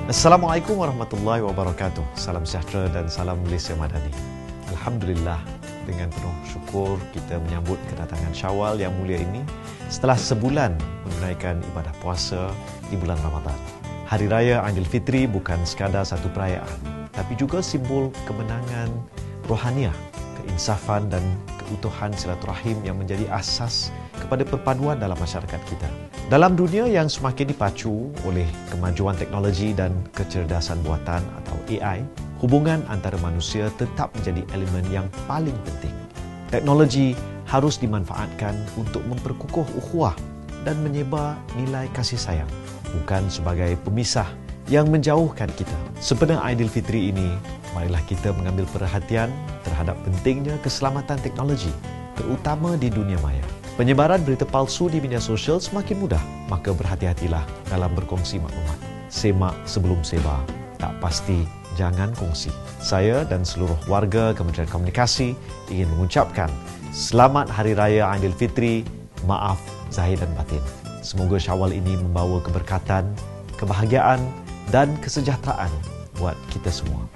Assalamualaikum warahmatullahi wabarakatuh. Salam sejahtera dan salam Malaysia Madani. Alhamdulillah, dengan penuh syukur kita menyambut kedatangan Syawal yang mulia ini setelah sebulan menunaikan ibadah puasa di bulan Ramadan. Hari Raya Aidilfitri bukan sekadar satu perayaan, tapi juga simbol kemenangan rohaniah, keinsafan dan keutuhan silaturahim yang menjadi asas kepada perpaduan dalam masyarakat kita. Dalam dunia yang semakin dipacu oleh kemajuan teknologi dan kecerdasan buatan atau AI, hubungan antara manusia tetap menjadi elemen yang paling penting. Teknologi harus dimanfaatkan untuk memperkukuh ukhuwah dan menyebar nilai kasih sayang, bukan sebagai pemisah yang menjauhkan kita. Sebenarnya Aidilfitri ini, marilah kita mengambil perhatian terhadap pentingnya keselamatan teknologi, terutama di dunia maya. Penyebaran berita palsu di media sosial semakin mudah, maka berhati-hatilah dalam berkongsi maklumat. Semak sebelum sebar, tak pasti jangan kongsi. Saya dan seluruh warga Kementerian Komunikasi ingin mengucapkan Selamat Hari Raya Aidilfitri, maaf zahir dan batin. Semoga Syawal ini membawa keberkatan, kebahagiaan dan kesejahteraan buat kita semua.